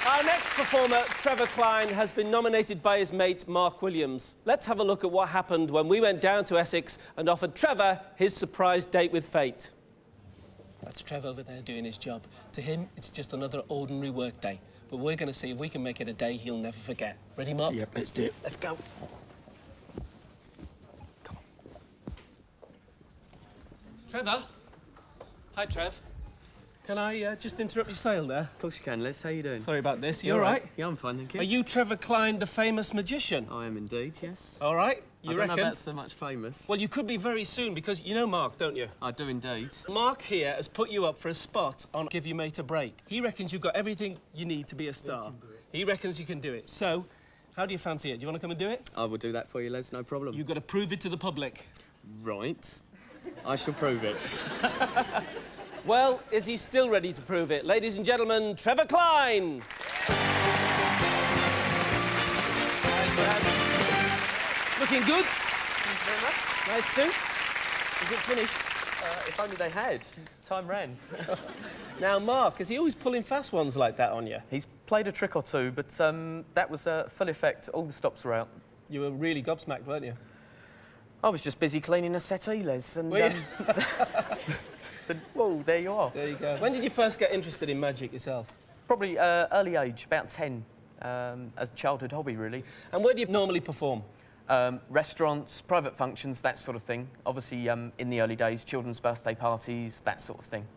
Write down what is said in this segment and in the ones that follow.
Our next performer, Trevor Cline, has been nominated by his mate, Mark Williams. Let's have a look at what happened when we went down to Essex and offered Trevor his surprise date with fate. That's Trevor over there doing his job. To him, it's just another ordinary work day. But we're going to see if we can make it a day he'll never forget. Ready, Mark? Yep, let's do it. Let's go. Come on. Trevor? Hi, Trev. Can I just interrupt your sale there? Of course you can, Liz. How you doing? Sorry about this. You all right? Yeah, I'm fine, thank you. Are you Trevor Cline, the famous magician? I am indeed, yes. All right. I don't know about so much famous. Well, you could be very soon, because you know Mark, don't you? I do indeed. Mark here has put you up for a spot on Give Your Mate a Break. He reckons you've got everything you need to be a star. He reckons you can do it. So, how do you fancy it? Do you want to come and do it? I will do that for you, Les, no problem. You've got to prove it to the public. Right. I shall prove it. Well, is he still ready to prove it? Ladies and gentlemen, Trevor Cline! Looking good. Thank you very much. Nice suit. Is it finished? If only they had. Time ran. Now, Mark, is he always pulling fast ones like that on you? He's played a trick or two, but that was full effect. All the stops were out. You were really gobsmacked, weren't you? I was just busy cleaning a settee, Les, and... But, whoa, there you are. There you go. When did you first get interested in magic yourself? Probably early age, about 10, as a childhood hobby, really. And where do you normally perform? Restaurants, private functions, that sort of thing. Obviously, in the early days, children's birthday parties, that sort of thing.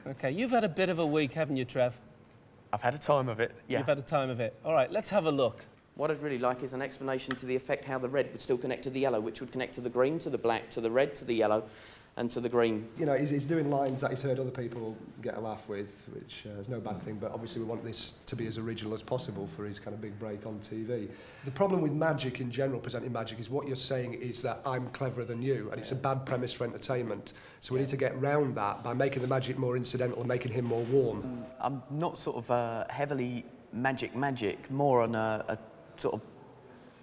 OK, you've had a bit of a week, haven't you, Trev? I've had a time of it, yeah. You've had a time of it. All right, let's have a look. What I'd really like is an explanation to the effect how the red would still connect to the yellow, which would connect to the green, to the black, to the red, to the yellow, and to the green. You know, he's doing lines that he's heard other people get a laugh with, which is no bad thing, but obviously we want this to be as original as possible for his kind of big break on TV. The problem with magic in general, presenting magic, is what you're saying is that I'm cleverer than you, and it's a bad premise for entertainment. So we need to get round that by making the magic more incidental and making him more warm. I'm not sort of heavily magic, more on a sort of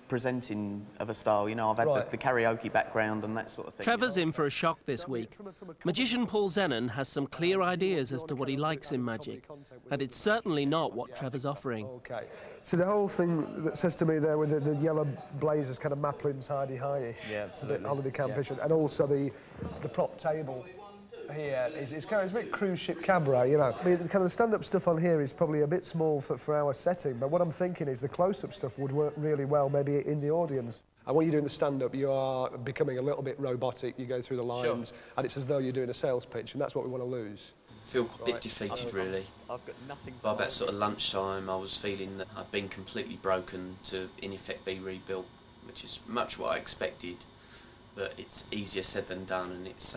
presenting of a style. You know, I've had the karaoke background and that sort of thing. Trevor's in for a shock this week. Magician Paul Zennon has some clear ideas as to what he likes in magic, and it's certainly not what Trevor's offering. Okay. So the whole thing that says to me there with the yellow blazers, kind of Maplin's Heidi-High-ish. Yeah, absolutely. A bit holiday campish, and also the prop table here is kind of, it's a bit cruise ship cabaret, you know. I mean, the kind of stand-up stuff on here is probably a bit small for our setting, but what I'm thinking is the close-up stuff would work really well maybe in the audience. And when you're doing the stand-up, you are becoming a little bit robotic. You go through the lines, and it's as though you're doing a sales pitch, and that's what we want to lose. I feel a bit defeated, really. I've got nothing. By about sort of lunchtime, I was feeling that I'd been completely broken to, in effect, be rebuilt, which is much what I expected, but it's easier said than done, and it's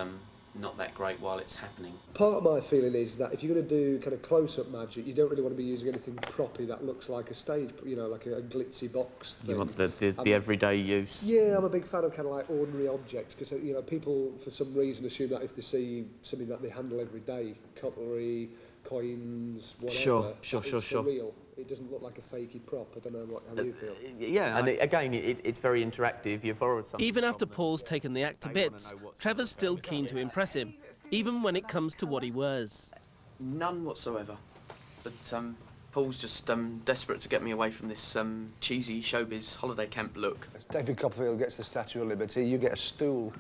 not that great while it's happening. Part of my feeling is that if you're going to do kind of close-up magic, you don't really want to be using anything proppy that looks like a stage, you know, like a glitzy box thing. You want the everyday use? Yeah, I'm a big fan of kind of like ordinary objects, because, you know, people for some reason assume that if they see something that they handle every day, cutlery, coins, whatever, it's real. It doesn't look like a fakey prop. I don't know how you feel. Yeah, and again, it's very interactive. You've borrowed something. Even after Paul's taken the act to bits, Trevor's still keen to impress him, even when it comes to what he wears. None whatsoever. But Paul's just desperate to get me away from this cheesy showbiz holiday camp look. David Copperfield gets the Statue of Liberty, you get a stool.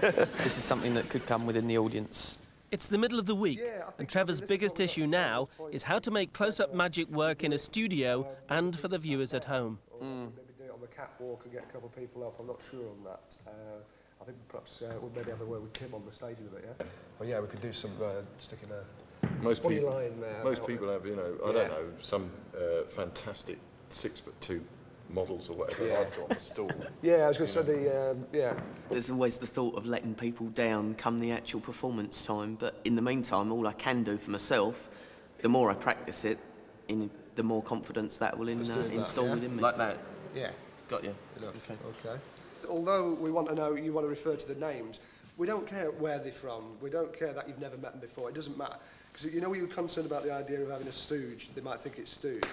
This is something that could come within the audience. It's the middle of the week, and Trevor's biggest issue now is how to make close-up magic work in a studio and for the viewers at home. Maybe do it on the catwalk and get a couple of people up. I'm not sure on that. I think perhaps we'll maybe have a word with Kim on the stage with it, yeah? Oh yeah, we could do some sticking a funny line there. Most people have, you know, I don't know, some fantastic 6'2" models or whatever I've got on the stall. Yeah, I was going to say There's always the thought of letting people down come the actual performance time, but in the meantime, all I can do for myself, the more I practice it, the more confidence that will install within me. Like that? Yeah. Got you. Okay. Although we want to know, you want to refer to the names, we don't care where they're from, we don't care that you've never met them before, it doesn't matter. Because, you know, we were concerned about the idea of having a stooge, they might think it's stooge.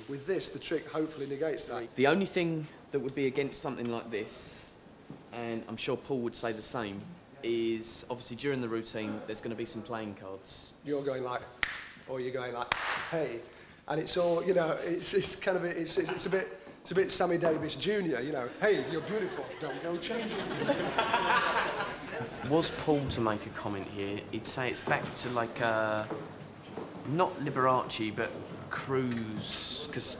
With this, the trick hopefully negates that. The only thing that would be against something like this, and I'm sure Paul would say the same, is obviously during the routine there's going to be some playing cards. You're going like, or you're going like, hey. and it's all, you know, it's kind of it's a bit Sammy Davis Jr. You know, hey, you're beautiful, don't go changing. Was Paul to make a comment here, he'd say it's back to like not Liberace but Cruise, because.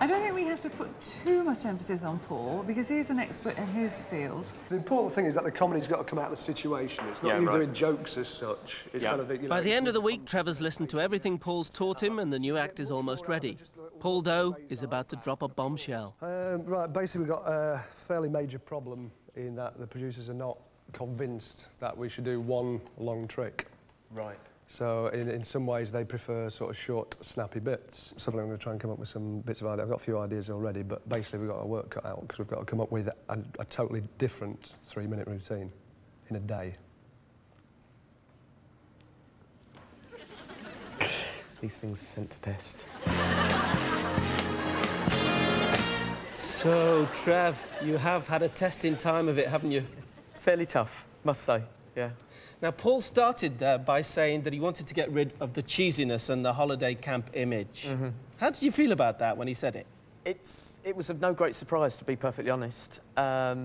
I don't think we have to put too much emphasis on Paul, because he's an expert in his field. The important thing is that the comedy's got to come out of the situation. It's not you doing jokes as such. It's kind of the, you know, by the end of the week, Trevor's listened to everything Paul's taught him, and the new act is almost ready. Paul, though, is about to drop a bombshell. Right, basically we've got a fairly major problem in that the producers are not convinced that we should do one long trick. Right. So in some ways they prefer sort of short, snappy bits. So I'm going to try and come up with some bits of ideas. I've got a few ideas already, but basically we've got our work cut out because we've got to come up with a totally different 3-minute routine in a day. These things are sent to test. So, Trev, you have had a testing time of it, haven't you? Fairly tough, must say, yeah. Now, Paul started there by saying that he wanted to get rid of the cheesiness and the holiday camp image. Mm-hmm. How did you feel about that when he said it? It was of no great surprise, to be perfectly honest. At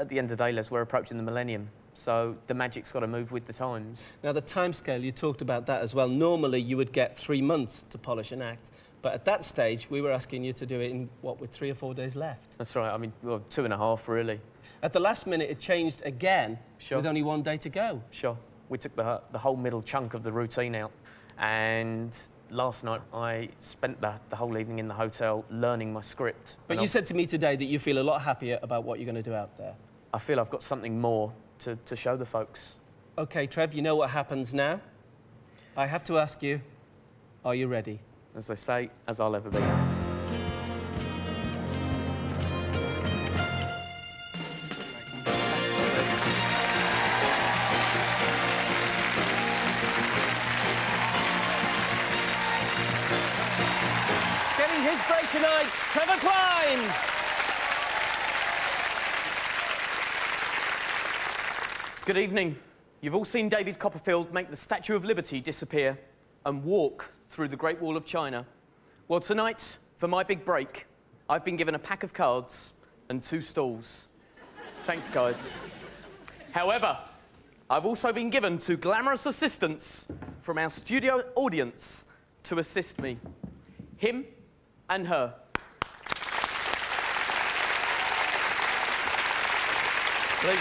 the end of the day, Les, we're approaching the millennium, so the magic's got to move with the times. Now, the timescale, you talked about that as well. Normally, you would get 3 months to polish an act, but at that stage, we were asking you to do it in, what, with 3 or 4 days left? That's right. I mean, well, 2.5, really. At the last minute, it changed again, with only 1 day to go. Sure. We took the whole middle chunk of the routine out, and last night I spent the whole evening in the hotel learning my script. But you said to me today that you feel a lot happier about what you're going to do out there. I feel I've got something more to show the folks. OK, Trev, you know what happens now? I have to ask you, are you ready? As they say, as I'll ever be. His break tonight, Trevor Cline. Good evening. You've all seen David Copperfield make the Statue of Liberty disappear and walk through the Great Wall of China. Well, tonight, for my big break, I've been given a pack of cards and 2 stools. Thanks, guys. However, I've also been given 2 glamorous assistants from our studio audience to assist me. Him and her. Please.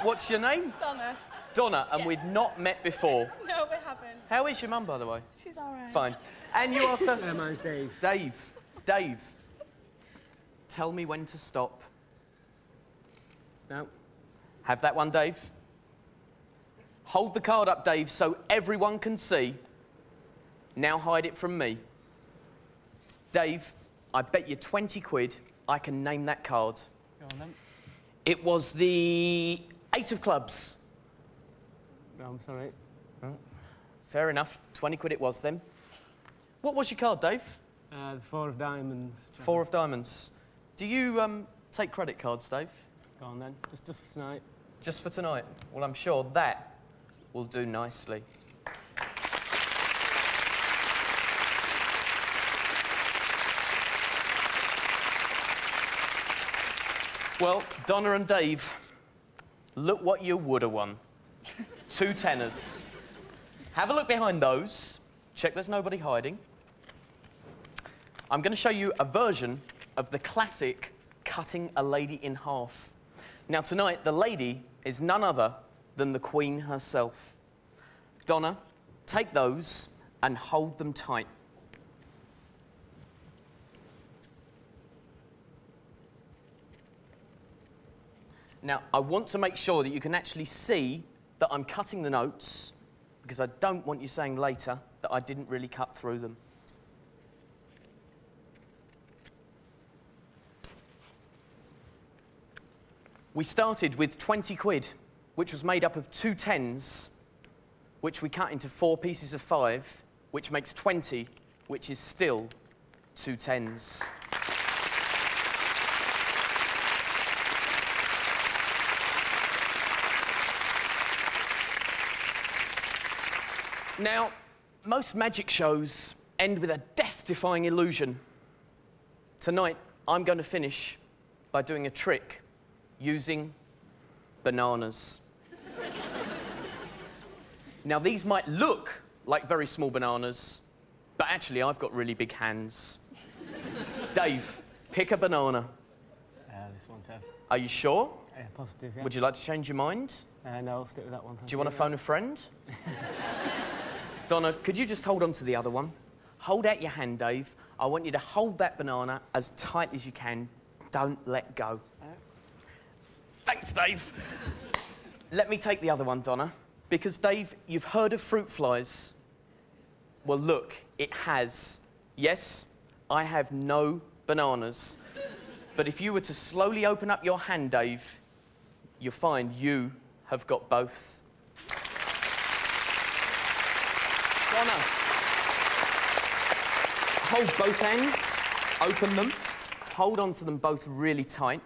What's your name? Donna. Donna, and we've not met before. No, we haven't. How is your mum, by the way? She's all right. Fine. And you also... My name's Dave. Dave. Tell me when to stop. No. Have that one, Dave. Hold the card up, Dave, so everyone can see. Now hide it from me. Dave, I bet you 20 quid I can name that card. Go on, then. It was the 8 of clubs. No, I'm sorry. Oh. Fair enough. 20 quid it was then. What was your card, Dave? The 4 of diamonds. 4 of diamonds. Do you take credit cards, Dave? Go on, then. Just for tonight. Just for tonight? Well, I'm sure that will do nicely. Well, Donna and Dave, look what you would have won. 2 tenors. Have a look behind those. Check there's nobody hiding. I'm going to show you a version of the classic cutting a lady in half. Now, tonight, the lady is none other than the Queen herself. Donna, take those and hold them tight. Now, I want to make sure that you can actually see that I'm cutting the notes, because I don't want you saying later that I didn't really cut through them. We started with 20 quid, which was made up of 2 tens, which we cut into 4 pieces of 5, which makes 20, which is still 2 tens. Now, most magic shows end with a death-defying illusion. Tonight, I'm going to finish by doing a trick using bananas. Now, these might look like very small bananas, but actually, I've got really big hands. Dave, pick a banana. This one, Trev. Are you sure? Yeah, positive, yeah. Would you like to change your mind? No, I'll stick with that one. Do you want to phone a friend? Donna, could you just hold on to the other one? Hold out your hand, Dave. I want you to hold that banana as tight as you can. Don't let go. Thanks, Dave. Let me take the other one, Donna. Because, Dave, you've heard of fruit flies. Well, look, it has. Yes, I have no bananas. But if you were to slowly open up your hand, Dave, you'll find you have got both. Donna, hold both hands, open them, hold on to them both really tight,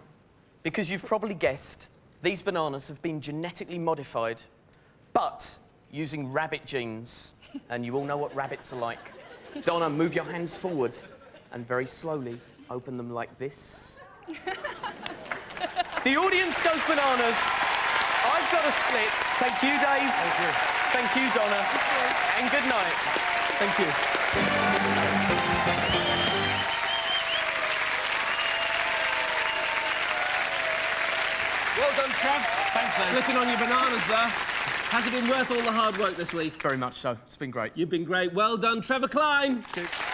because you've probably guessed these bananas have been genetically modified, but using rabbit genes, and you all know what rabbits are like. Donna, move your hands forward and very slowly open them like this. The audience goes bananas. I've got a split. Thank you, Dave. Thank you. Thank you, Donna. And good night. Thank you. Well done, Trev. Thanks, man. Slipping on your bananas there. Has it been worth all the hard work this week? Very much so. It's been great. You've been great. Well done, Trevor Cline. Thank you.